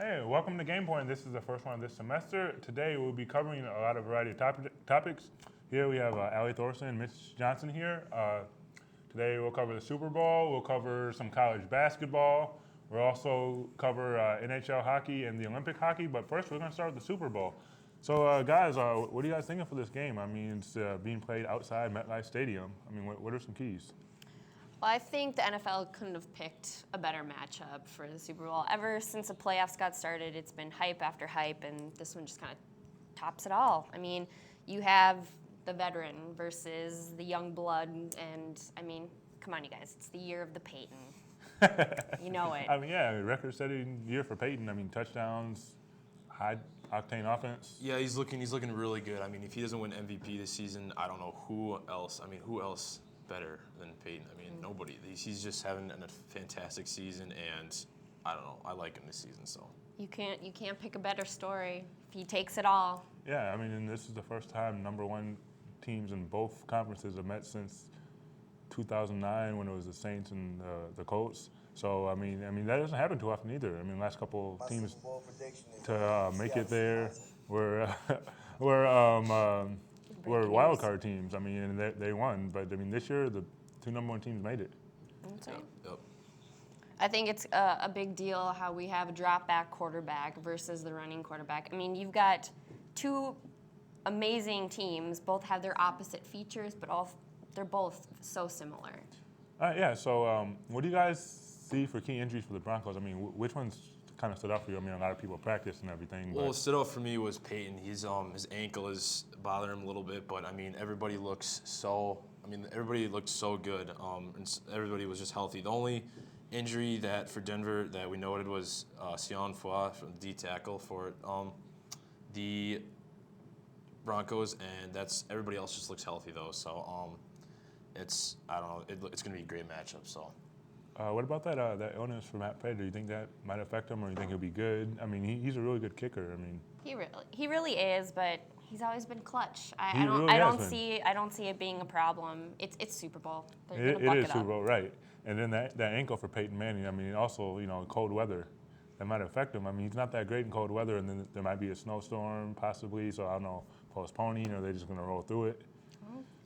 Hey, welcome to Game Point. This is the first one of this semester. Today we'll be covering a lot of variety of topics. Here we have Alli Thorson and Mitch Johnson here. Today we'll cover the Super Bowl, we'll cover some college basketball, we'll also cover NHL hockey and the Olympic hockey, but first we're going to start with the Super Bowl. So guys, what are you guys thinking for this game? I mean, it's being played outside MetLife Stadium. I mean, what are some keys? Well, I think the NFL couldn't have picked a better matchup for the Super Bowl. Ever since the playoffs got started, it's been hype after hype, and this one just kind of tops it all. I mean, you have the veteran versus the young blood, and I mean, come on, you guys, it's the year of the Peyton. You know it. I mean, yeah, record-setting year for Peyton. I mean, touchdowns, high-octane offense. Yeah, he's looking really good. I mean, if he doesn't win MVP this season, I don't know who else. I mean, who else better than Peyton? I mean, nobody. He's just having a fantastic season, and I don't know. I like him this season, so. You can't pick a better story. He takes it all. Yeah, I mean, and this is the first time number one teams in both conferences have met since 2009 when it was the Saints and the Colts. So I mean that doesn't happen too often either. I mean, last couple teams to make it there were wild card teams. I mean, and they won, but I mean this year the two number one teams made it. Yep. I think it's a big deal how we have a drop-back quarterback versus the running quarterback. I mean, you've got two amazing teams. Both have their opposite features, but they're both so similar. Yeah, so what do you guys see for key injuries for the Broncos? I mean, which ones kind of stood out for you? I mean, a lot of people practice and everything. Well, what stood out for me was Peyton. He's his ankle is bothering him a little bit, but I mean, everybody looked so good. And everybody was just healthy. The only injury that for Denver that we noted was Sion Foy from D tackle for the Broncos, and that's everybody else just looks healthy though. So it's I don't know. It's going to be a great matchup. So. What about that illness for Matt Prater? Do you think that might affect him, or do you think he'll be good? I mean, he's a really good kicker. I mean, he really is, but he's always been clutch. I don't see it being a problem. It's Super Bowl. It is Super Bowl, right? And then that ankle for Peyton Manning. I mean, also cold weather, that might affect him. I mean, he's not that great in cold weather, and then there might be a snowstorm possibly. So I don't know, postponing, or they're just going to roll through it.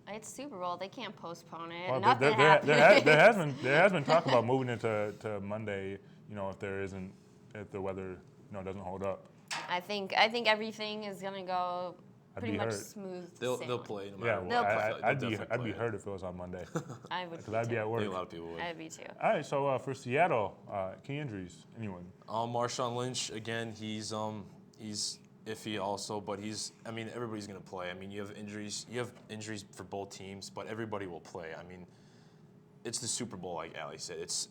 It's Super Bowl. They can't postpone it. Well, Nothing there has been talk about moving it to Monday. If the weather doesn't hold up. I think everything is gonna go pretty much smooth. They'll play no matter what. I'd be hurt if it was on Monday. I would. Because I'd be at work. I think a lot of people would. I'd be too. All right, so for Seattle, key injuries. Anyone? Marshawn Lynch again. He's iffy also, but everybody's going to play. I mean, you have injuries for both teams, but everybody will play. I mean, it's the Super Bowl, like Alli said. It's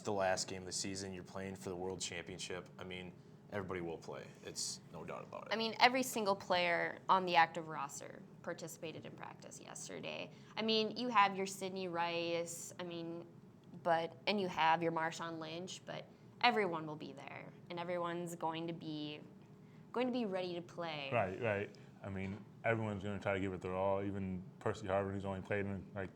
the last game of the season. You're playing for the World Championship. I mean, everybody will play. It's no doubt about it. I mean, every single player on the active roster participated in practice yesterday. I mean, you have your Sidney Rice, and you have your Marshawn Lynch, but everyone will be there, and everyone's going to be ready to play. Right. I mean, everyone's going to try to give it their all. Even Percy Harvin, who's only played in like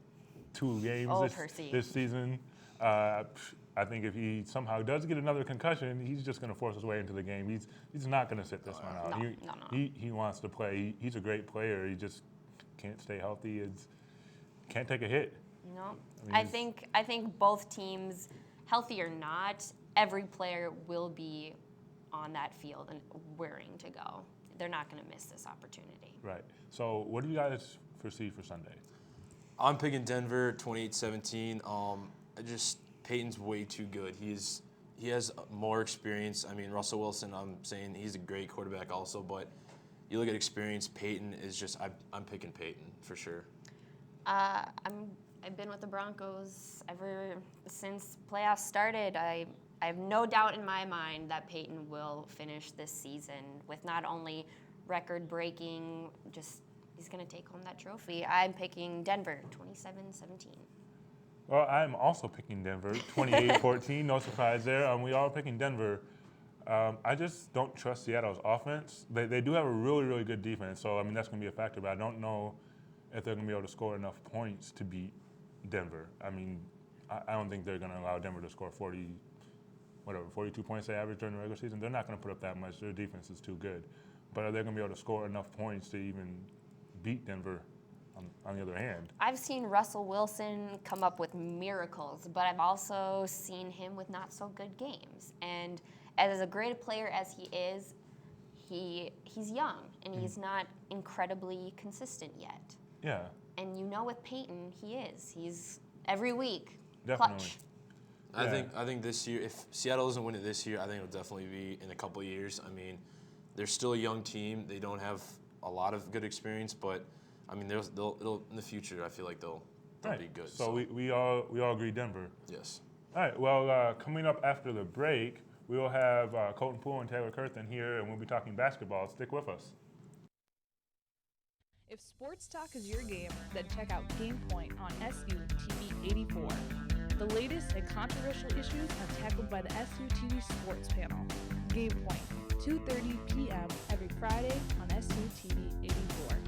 2 games this season. I think if he somehow does get another concussion, he's just going to force his way into the game. He's not going to sit this one out. No. He wants to play. He's a great player. He just can't stay healthy. Can't take a hit. No. I think both teams, healthy or not, every player will be on that field and raring to go. They're not going to miss this opportunity. Right. So what do you guys foresee for Sunday? I'm picking Denver 28-17. Peyton's way too good. He has more experience. I mean, Russell Wilson, I'm saying he's a great quarterback also, but you look at experience, Peyton is just I'm picking Peyton for sure. I've been with the Broncos ever since playoffs started. I have no doubt in my mind that Peyton will finish this season with not only record-breaking, he's going to take home that trophy. I'm picking Denver, 27-17. Well, I'm also picking Denver, 28-14. No surprise there. We all picking Denver. I just don't trust Seattle's offense. They do have a really, really good defense, so I mean that's going to be a factor. But I don't know if they're going to be able to score enough points to beat Denver. I mean, I don't think they're going to allow Denver to score 40 whatever, 42 points they average during the regular season, they're not going to put up that much. Their defense is too good. But are they going to be able to score enough points to even beat Denver on the other hand? I've seen Russell Wilson come up with miracles, but I've also seen him with not so good games. And as a great player as he is, he's young and he's not incredibly consistent yet. Yeah. And you know with Peyton, he is. He's every week. Definitely. Clutch. I think this year, if Seattle doesn't win it this year, I think it'll definitely be in a couple of years. I mean, they're still a young team. They don't have a lot of good experience, but I mean, it'll in the future. I feel like they'll be good. So we all agree Denver. Yes. All right. Well, coming up after the break, we will have Colton Pool and Taylor Kurth in here, and we'll be talking basketball. Stick with us. If sports talk is your game, then check out Game Point on SU TV 84. The latest and controversial issues are tackled by the SU TV Sports Panel. Game Point, 2:30 p.m. every Friday on SU TV 84.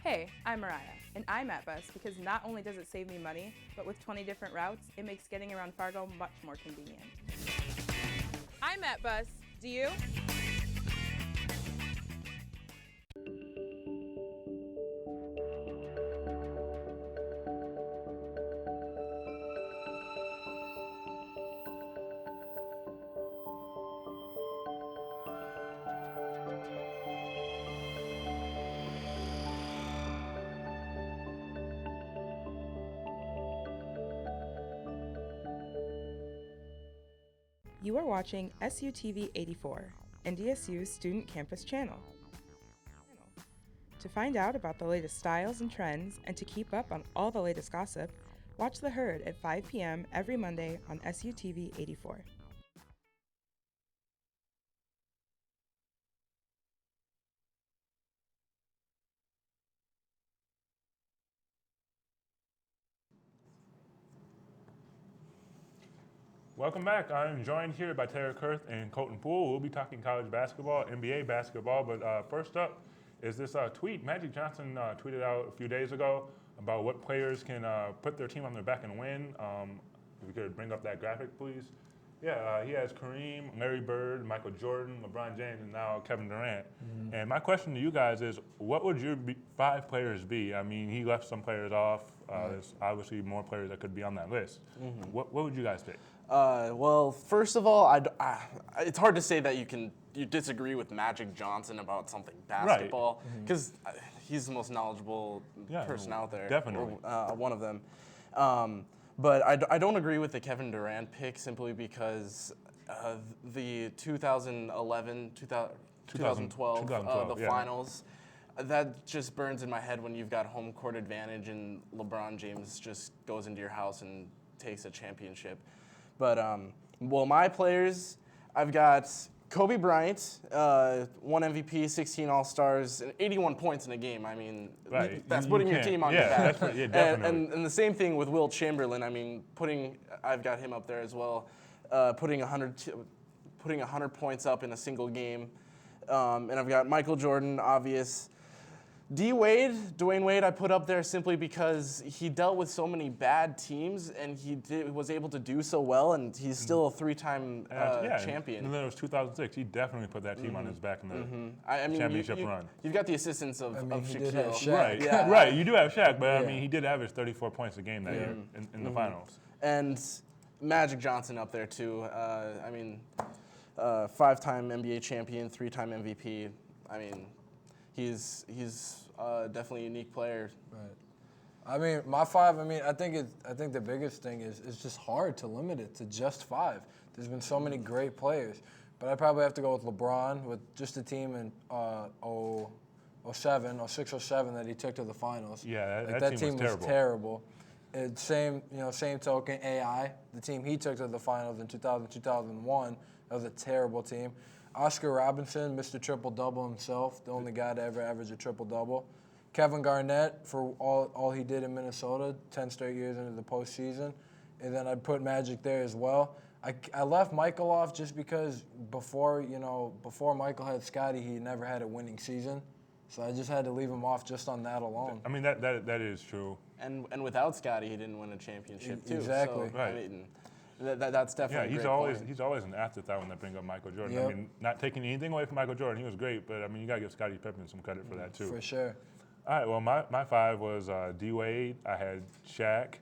Hey, I'm Mariah, and I'm at Bus because not only does it save me money, but with 20 different routes, it makes getting around Fargo much more convenient. I'm at Bus. Do you? You are watching SUTV 84, NDSU's student campus channel. To find out about the latest styles and trends and to keep up on all the latest gossip, watch The Herd at 5 p.m. every Monday on SUTV 84. Welcome back. I'm joined here by Taylor Kurth and Colton Pool. We'll be talking college basketball, NBA basketball, but first up is this tweet. Magic Johnson tweeted out a few days ago about what players can put their team on their back and win. If we could bring up that graphic, please. Yeah, he has Kareem, Larry Bird, Michael Jordan, LeBron James, and now Kevin Durant. Mm-hmm. And my question to you guys is, what would your 5 players be? I mean, he left some players off. There's obviously more players that could be on that list. Mm-hmm. What would you guys pick? Well, first of all, it's hard to say that you disagree with Magic Johnson about something basketball because he's the most knowledgeable person out there. Definitely. Or, one of them. But I don't agree with the Kevin Durant pick simply because the 2011, 2012, the finals, that just burns in my head when you've got home court advantage and LeBron James just goes into your house and takes a championship. But, well, my players, I've got Kobe Bryant, 1 MVP, 16 All-Stars, and 81 points in a game. I mean, that's putting your team on your back. Definitely. And the same thing with Wilt Chamberlain. I mean, I've got him up there as well, putting 100 points up in a single game. And I've got Michael Jordan, obvious. Dwayne Wade, I put up there simply because he dealt with so many bad teams and he was able to do so well, and he's still a 3-time champion. And then it was 2006. He definitely put that team on his back in the championship run. You've got the assistance of Shaquille. Right, right. You do have Shaq, but I mean, he did average 34 points a game that year in the finals. And Magic Johnson up there too. 5-time NBA champion, 3-time MVP. I mean, he's definitely a unique player. Right. I mean, my 5. I mean, I think the biggest thing is it's just hard to limit it to just 5. There's been so many great players, but I'd probably have to go with LeBron with just the team in 06, 07 that he took to the finals. Yeah, like, that team was terrible. And same token, AI, the team he took to the finals in 2000, 2001, that was a terrible team. Oscar Robinson, Mr. Triple-Double himself, the only guy to ever average a triple-double. Kevin Garnett, for all he did in Minnesota, 10 straight years into the postseason. And then I'd put Magic there as well. I left Michael off just because before Michael had Scottie, he never had a winning season. So I just had to leave him off just on that alone. I mean, that is true. And without Scottie, he didn't win a championship too. Exactly. So, Right. I mean, that's definitely Yeah, a great point. he's always an afterthought when they bring up Michael Jordan. Yep. I mean, not taking anything away from Michael Jordan, he was great, but I mean, you gotta give Scottie Pippen some credit for that too. For sure. All right, well, my 5 was D Wade. I had Shaq.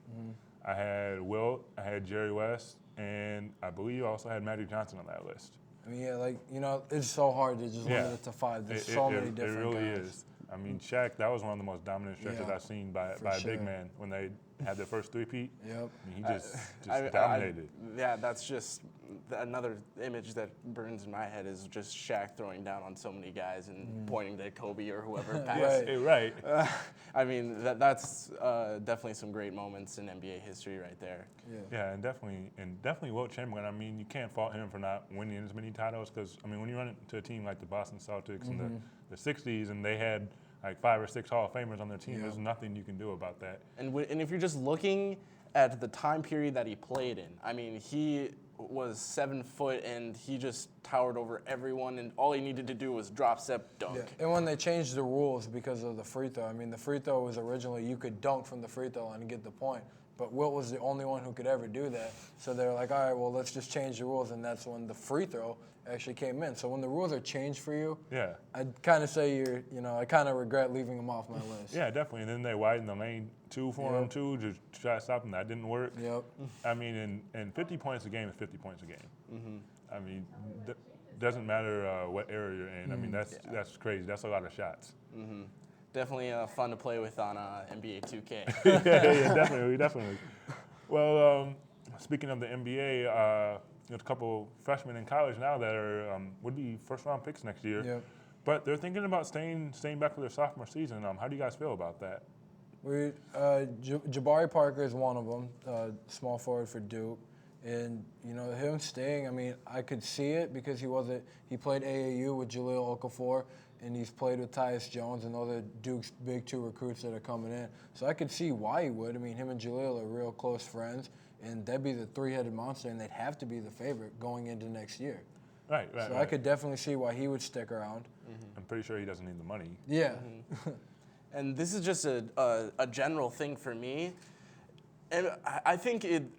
I had Wilt. I had Jerry West, and I believe you also had Magic Johnson on that list. I mean, yeah, it's so hard to just limit it to 5. There's so many different It really guys. is. I mean, Shaq, that was one of the most dominant stretches Yeah, I've seen by for a sure. big man when they had their first three-peat. Yep. I mean, he just dominated. Yeah, that's just another image that burns in my head is just Shaq throwing down on so many guys and pointing to Kobe or whoever passed. Right. Right. I mean, that's definitely some great moments in NBA history right there. Yeah, and definitely Wilt Chamberlain. I mean, you can't fault him for not winning as many titles because, I mean, when you run into a team like the Boston Celtics in the 60s and they had like 5 or 6 Hall of Famers on their team, there's nothing you can do about that. And if you're just looking at the time period that he played in, I mean, he was 7 foot and he just towered over everyone, and all he needed to do was drop, step, dunk. Yeah. And when they changed the rules because of the free throw, I mean, the free throw was originally you could dunk from the free throw line and get the point. But Wilt was the only one who could ever do that. So they're like, all right, well, let's just change the rules. And that's when the free throw actually came in. So when the rules are changed for you, Yeah. I'd kind of say I kind of regret leaving him off my list. Yeah, definitely. And then they widened the lane 2 for him too to try to stop him. That didn't work. Yep. I mean, and 50 points a game is 50 points a game. I mean, doesn't matter what area you're in. I mean, that's crazy. That's a lot of shots. Definitely fun to play with on NBA 2K. yeah, definitely. Well, speaking of the NBA, there's a couple freshmen in college now that are would be first-round picks next year. Yep. But they're thinking about staying back for their sophomore season. How do you guys feel about that? Jabari Parker is one of them, small forward for Duke. And, him staying, I mean, I could see it because he played AAU with Jahlil Okafor, and he's played with Tyus Jones, and those are Duke's big 2 recruits that are coming in. So I could see why he would. I mean, him and Jahlil are real close friends, and they'd be the 3-headed monster, and they'd have to be the favorite going into next year. Right. So I could definitely see why he would stick around. I'm pretty sure he doesn't need the money. Yeah. And this is just a general thing for me. And I think an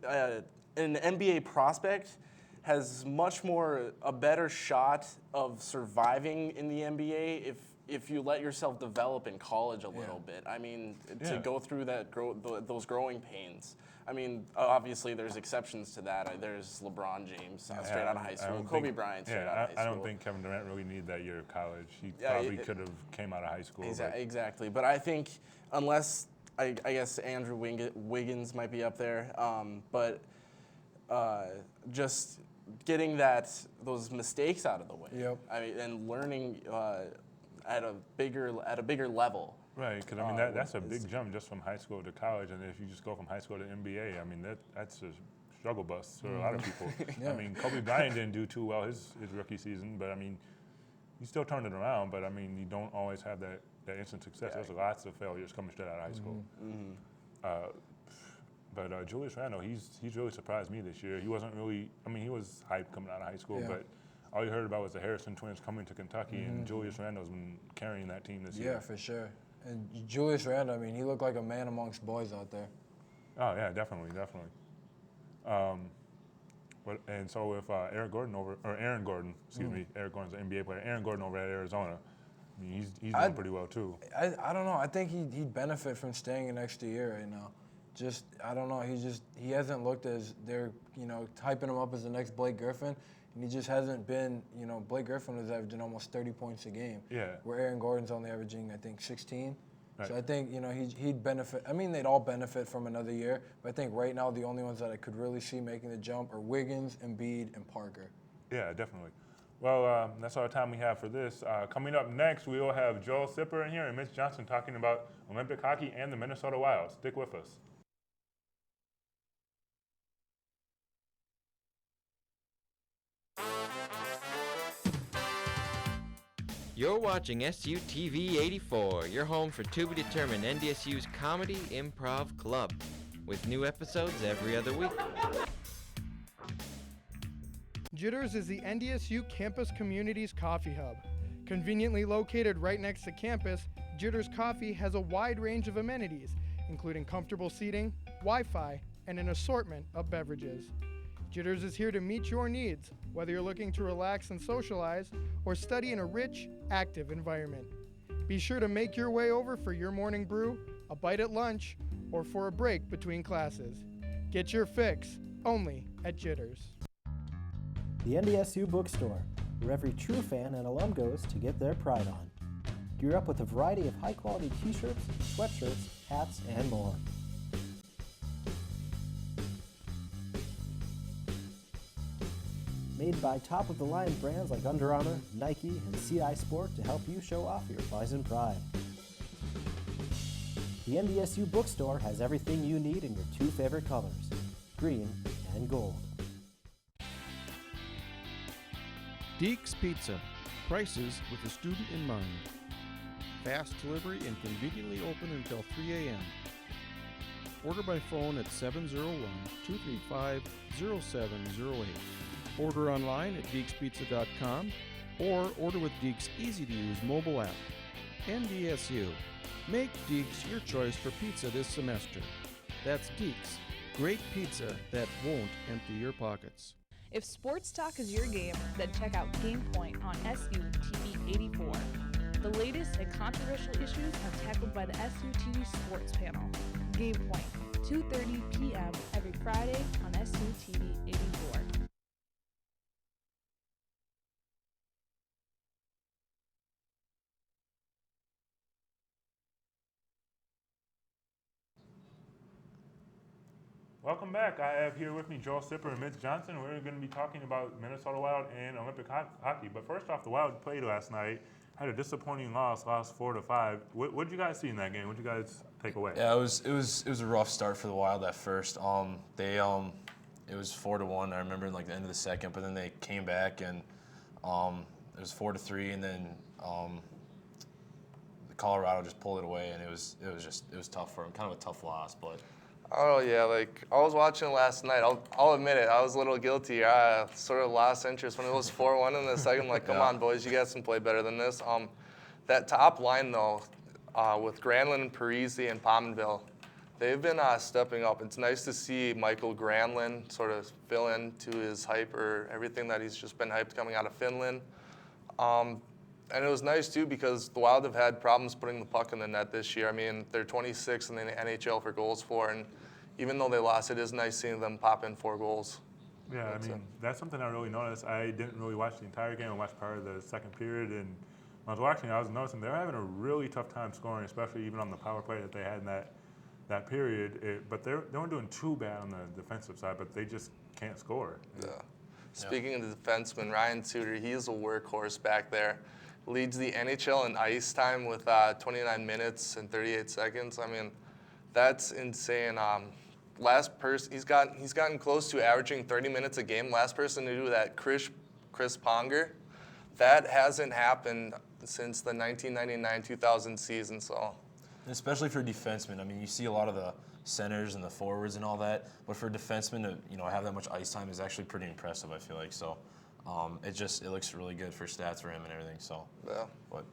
NBA prospect has much more a better shot of surviving in the NBA if you let yourself develop in college a little bit. I mean, to go through those growing pains. I mean, obviously there's exceptions to that. There's LeBron James straight out of high school, Kobe Bryant straight out of high school. I don't think Kevin Durant really needed that year of college. He probably could have came out of high school. Exactly. But I think unless, I guess Andrew Wiggins might be up there, but just getting those mistakes out of the way. Yep. I mean, and learning at a bigger level. Right, because I mean that's a big jump just from high school to college, and if you just go from high school to NBA, I mean that's a struggle bus for a lot of people. I mean, Kobe Bryant didn't do too well his rookie season, but I mean he still turned it around. But I mean you don't always have that instant success. There's lots of failures coming straight out of high school. But Julius Randle, he's really surprised me this year. He wasn't really, I mean, he was hyped coming out of high school, but all you heard about was the Harrison twins coming to Kentucky, and Julius Randle's been carrying that team this year. Yeah, for sure. And Julius Randle, I mean, he looked like a man amongst boys out there. Oh yeah, definitely. And so with Aaron Gordon, excuse me, Eric Gordon's an NBA player. Aaron Gordon over at Arizona, I mean, he's doing pretty well too. I don't know. I think he'd benefit from staying an extra year right now. Just, I don't know. He hasn't looked as they're, hyping him up as the next Blake Griffin. And he just hasn't been, Blake Griffin was averaging almost 30 points a game. Yeah. Where Aaron Gordon's only averaging, I think, 16. Right. So I think, he'd benefit. I mean, they'd all benefit from another year, but I think right now the only ones that I could really see making the jump are Wiggins, Embiid, and Parker. Yeah, definitely. Well, that's all the time we have for this. Coming up next, we will have Joel Sipper in here and Mitch Johnson talking about Olympic hockey and the Minnesota Wild. Stick with us. You're watching SUTV 84, your home for to be determined NDSU's Comedy Improv Club, with new episodes every other week. Jitters is the NDSU Campus Community's coffee hub. Conveniently located right next to campus, Jitters Coffee has a wide range of amenities, including comfortable seating, Wi-Fi, and an assortment of beverages. Jitters is here to meet your needs, whether you're looking to relax and socialize or study in a rich, active environment. Be sure to make your way over for your morning brew, a bite at lunch, or for a break between classes. Get your fix only at Jitters. The NDSU Bookstore, where every true fan and alum goes to get their pride on. Gear up with a variety of high-quality t-shirts, sweatshirts, hats, and more. Made by top-of-the-line brands like Under Armour, Nike, and CI Sport to help you show off your Bison pride. The NDSU Bookstore has everything you need in your two favorite colors, green and gold. Deeks Pizza. Prices with the student in mind. Fast delivery and conveniently open until 3 a.m. Order by phone at 701-235-0708. Order online at deekspizza.com or order with Deeks' easy-to-use mobile app. NDSU. Make Deeks your choice for pizza this semester. That's Deeks. Great pizza that won't empty your pockets. If sports talk is your game, then check out Game Point on SUTV 84. The latest and controversial issues are tackled by the SUTV Sports Panel. Game Point, 2:30 p.m. every Friday on SUTV 84. Welcome back. I have here with me Joel Sipper and Mitch Johnson. We're going to be talking about Minnesota Wild and Olympic hockey. But first off, the Wild played last night. Had a disappointing loss 4-5. What did you guys see in that game? What did you guys take away? Yeah, it was a rough start for the Wild at first. It was 4-1. I remember in like the end of the second, but then they came back and it was 4-3, and then Colorado just pulled it away, and it was tough for them. Kind of a tough loss, but. Oh yeah, like I was watching last night. I'll admit it, I was a little guilty. I sort of lost interest when it was 4-1 in the second. Like, come on, boys, you guys can play better than this. That top line though, with Granlund, Parise, and Pominville, they've been stepping up. It's nice to see Michael Granlund sort of fill into his hype or everything that he's just been hyped coming out of Finland. And it was nice too because the Wild have had problems putting the puck in the net this year. I mean, they're 26th in the NHL for goals for, and even though they lost, it is nice seeing them pop in 4 goals. Yeah, I mean, that's something I really noticed. I didn't really watch the entire game. I watched part of the second period, and when I was watching, I was noticing they're having a really tough time scoring, especially even on the power play that they had in that period. But they weren't doing too bad on the defensive side, but they just can't score. Yeah. Speaking of the defenseman, Ryan Suter, he's a workhorse back there. Leads the NHL in ice time with 29 minutes and 38 seconds. I mean, that's insane. Last person, he's gotten close to averaging 30 minutes a game. Last person to do that, Chris Ponger. That hasn't happened since the 1999-2000 season. So, especially for defensemen, I mean, you see a lot of the centers and the forwards and all that, but for defensemen to have that much ice time is actually pretty impressive. I feel like so. It looks really good for stats for him and everything. So yeah. But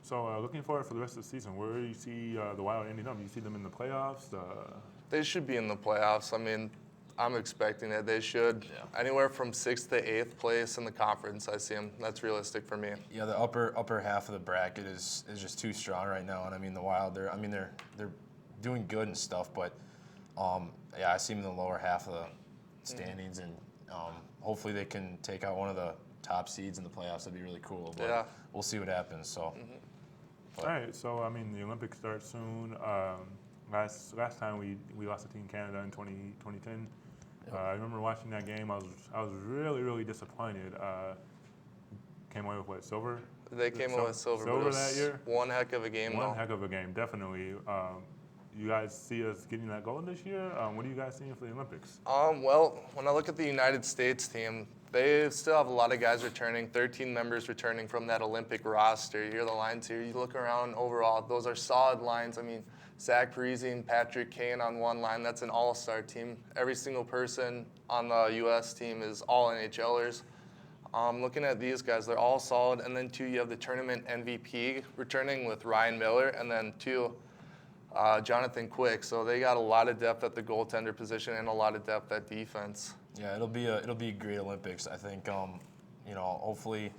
So looking forward for the rest of the season, where do you see the Wild ending up? Do you see them in the playoffs? They should be in the playoffs. I mean, I'm expecting it. They should. Yeah. Anywhere from 6th to 8th place in the conference, I see them. That's realistic for me. Yeah, the upper half of the bracket is just too strong right now. And I mean, the Wild, they're doing good and stuff, but yeah, I see them in the lower half of the standings, and hopefully they can take out one of the top seeds in the playoffs. That'd be really cool. But we'll see what happens. So. All right, so I mean the Olympics start soon. Last time we lost to Team Canada in 2010. I remember watching that game. I was really disappointed. Came away with what, silver? They came away with silver, but it was that year. one heck of a game, though. One heck of a game, definitely. You guys see us getting that gold this year? What are you guys seeing for the Olympics? Well, when I look at the United States team, they still have a lot of guys returning, 13 members returning from that Olympic roster. You hear the lines here. You look around overall, those are solid lines. I mean, Zach Parise and Patrick KANE on one line, that's an all-star team. Every single person on the U.S. team is all NHLers. Looking at these guys, they're all solid. And then, two, you have the tournament MVP returning with Ryan Miller, and then, two, Jonathan Quick. So they got a lot of depth at the goaltender position and a lot of depth at defense. Yeah, it'll be a great Olympics. I think, hopefully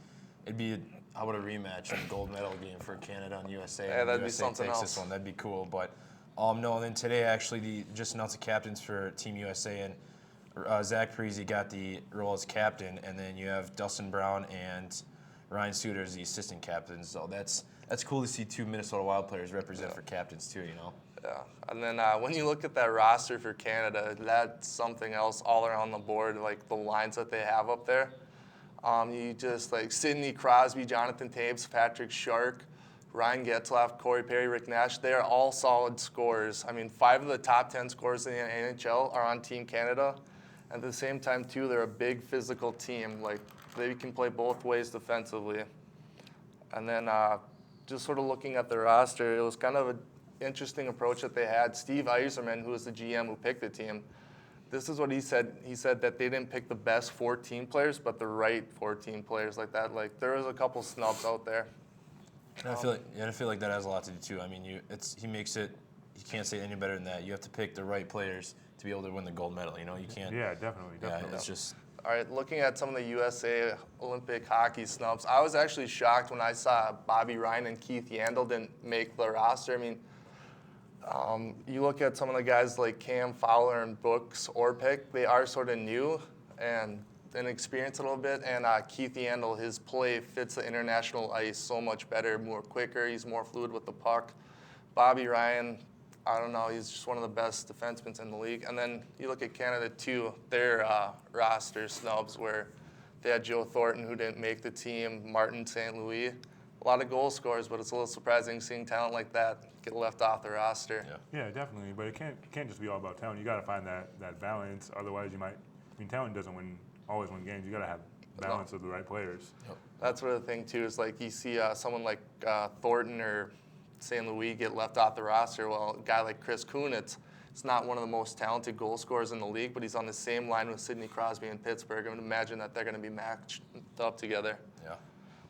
it'd be how about a rematch in the gold medal game for Canada and USA? Yeah, that'd be USA something takes else. This one. That'd be cool. But no, and then today actually just announced the captains for Team USA, and Zach Parise got the role as captain, and then you have Dustin Brown and Ryan Suter as the assistant captains. So that's cool to see two Minnesota Wild players represent for captains too. Yeah, and then when you look at that roster for Canada, that's something else all around the board, like the lines that they have up there. You just like Sidney Crosby, Jonathan Taves, Patrick Shark, Ryan Getzlaf, Corey Perry, Rick Nash, they are all solid scorers. I mean, 5 of the top 10 scorers in the NHL are on Team Canada. At the same time, too, they're a big physical team. Like, they can play both ways defensively. And then just sort of looking at the roster, it was kind of an interesting approach that they had. Steve Yzerman, who was the GM who picked the team, this is what he said. He said that they didn't pick the best 14 players, but the right 14 players like that. Like, there was a couple snubs out there. And I feel like that has a lot to do too. I mean, he makes it. You can't say any better than that. You have to pick the right players to be able to win the gold medal. You can't. Yeah, definitely. Yeah, it's just. All right, looking at some of the USA Olympic hockey snubs, I was actually shocked when I saw Bobby Ryan and Keith Yandel didn't make the roster. I mean, you look at some of the guys like Cam Fowler and Brooks Orpik, they are sort of new and inexperienced a little bit. And Keith Yandel, his play fits the international ice so much better, more quicker. He's more fluid with the puck. Bobby Ryan, I don't know, he's just one of the best defensemen in the league. And then you look at Canada too, their roster snubs where they had Joe Thornton who didn't make the team, Martin St. Louis. A lot of goal scorers, but it's a little surprising seeing talent like that get left off the roster. Yeah, definitely. But it can't just be all about talent. You got to find that balance. Otherwise, talent doesn't always win games. You got to have balance of the right players. Yep. That's sort of the thing too. Is like you see someone like Thornton or St. Louis get left off the roster. Well, a guy like Chris Kunitz, it's not one of the most talented goal scorers in the league, but he's on the same line with Sidney Crosby in Pittsburgh. I would imagine that they're going to be matched up together. Yeah.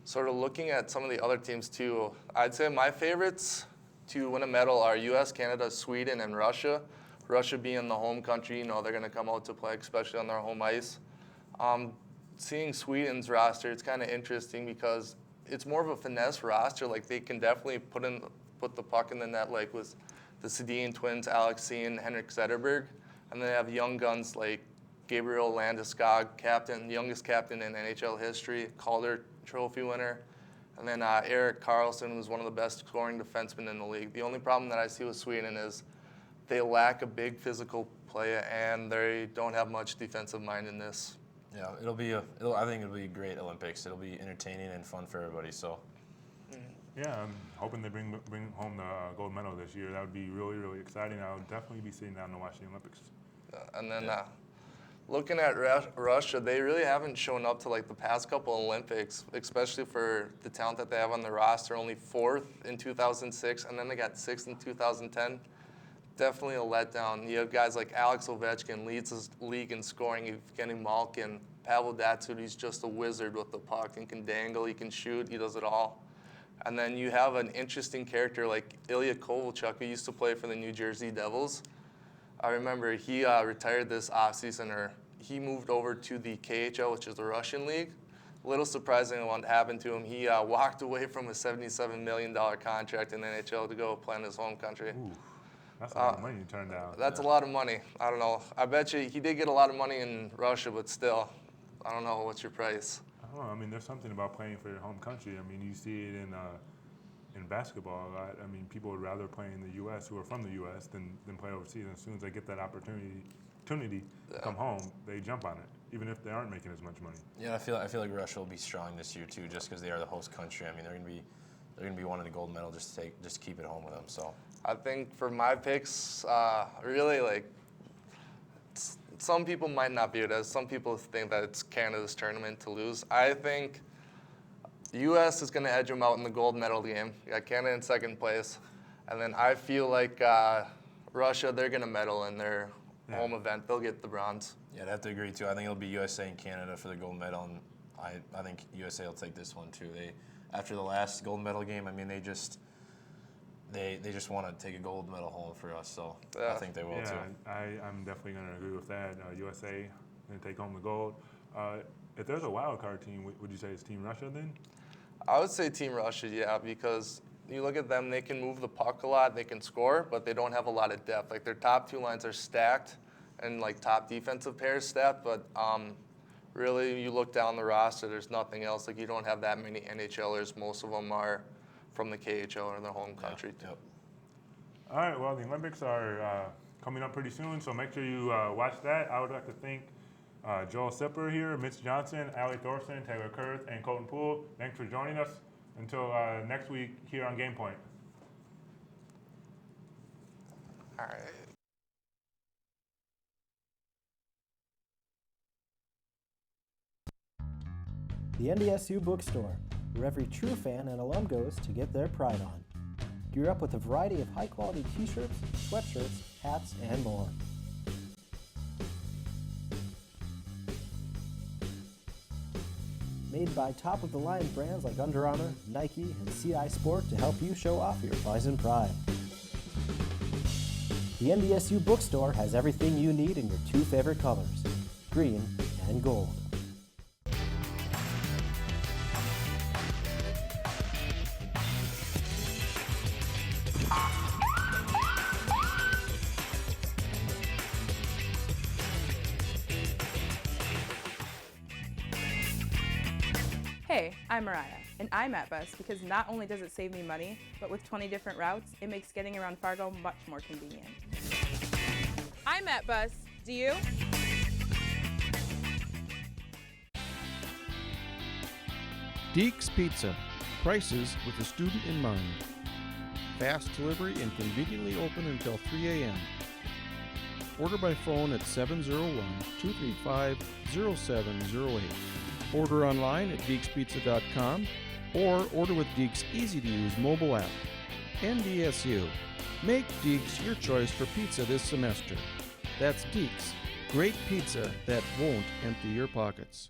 Sort of looking at some of the other teams too, I'd say my favorites to win a medal are U.S., Canada, Sweden, and Russia. Russia being the home country, they're going to come out to play, especially on their home ice. Seeing Sweden's roster, it's kind of interesting because it's more of a finesse roster. Like they can definitely put the puck in the net, like with the Sedin twins, Alex Seen, Henrik Zetterberg, and they have young guns like Gabriel Landeskog, youngest captain in NHL history, Calder Trophy winner, and then Erik Karlsson, who's one of the best scoring defensemen in the league. The only problem that I see with Sweden is they lack a big physical play and they don't have much defensive mindedness. Yeah, I think it'll be a great Olympics. It'll be entertaining and fun for everybody. So. Yeah, I'm hoping they bring home the gold medal this year. That would be really exciting. I would definitely be sitting down to watch the Olympics. And then looking at Russia, they really haven't shown up to like the past couple Olympics, especially for the talent that they have on the roster. Only 4th in 2006, and then they got 6th in 2010. Definitely a letdown. You have guys like Alex Ovechkin leads the league in scoring. Evgeny Malkin, Pavel Datsyuk, he's just a wizard with the puck. He can dangle, he can shoot, he does it all. And then you have an interesting character like Ilya Kovalchuk, who used to play for the New Jersey Devils. I remember he retired this offseason, or he moved over to the KHL, which is the Russian league. A little surprising what happened to him. He walked away from a $77 million contract in the NHL to go play in his home country. Ooh, that's a lot of money you turned down. That's a lot of money. I don't know. I bet you he did get a lot of money in Russia, but still, I don't know. What's your price? I don't know. I mean, there's something about playing for your home country. I mean, you see it in basketball a lot. I mean, people would rather play in the U.S. who are from the U.S. than play overseas. And as soon as they get that opportunity to come home, they jump on it, even if they aren't making as much money. Yeah, I feel like Russia will be strong this year too, just because they are the host country. I mean, they're gonna be wanting a gold medal just to keep it home with them. So I think for my picks, really like some people might not view it as. Some people think that it's Canada's tournament to lose. I think the U.S. is going to edge them out in the gold medal game. You got Canada in second place. And then I feel like Russia, they're going to medal in their home event. They'll get the bronze. yeah, I'd have to agree too. I think it'll be USA and Canada for the gold medal, and I think USA will take this one too. After the last gold medal game, I mean, they just want to take a gold medal home for us. So I think they will too. I'm definitely going to agree with that. USA going to take home the gold. If there's a wild card team, would you say it's Team Russia then? I would say Team Russia, yeah, because you look at them, they can move the puck a lot, they can score, but they don't have a lot of depth. Like their top two lines are stacked and like top defensive pairs stacked, but really you look down the roster, there's nothing else. Like you don't have that many NHLers. Most of them are from the KHL or their home country. Yep. All right, well, the Olympics are coming up pretty soon, so make sure you watch that. I would like to thank Joel Sipper here, Mitch Johnson, Alli Thorson, Taylor Kurth, and Colton Pool. Thanks for joining us. Until next week here on Game Point. All right. The NDSU Bookstore, where every true fan and alum goes to get their pride on. Gear up with a variety of high-quality t-shirts, sweatshirts, hats, and more. Made by top-of-the-line brands like Under Armour, Nike, and CI Sport to help you show off your Bison pride. The NDSU Bookstore has everything you need in your two favorite colors, green and gold. Hey, I'm Mariah, and I'm at Bus because not only does it save me money, but with 20 different routes, it makes getting around Fargo much more convenient. I'm at Bus. Do you? Deeks Pizza. Prices with the student in mind. Fast delivery and conveniently open until 3 a.m. Order by phone at 701-235-0708. Order online at deekspizza.com or order with Deeks' easy-to-use mobile app. NDSU. Make Deeks your choice for pizza this semester. That's Deeks. Great pizza that won't empty your pockets.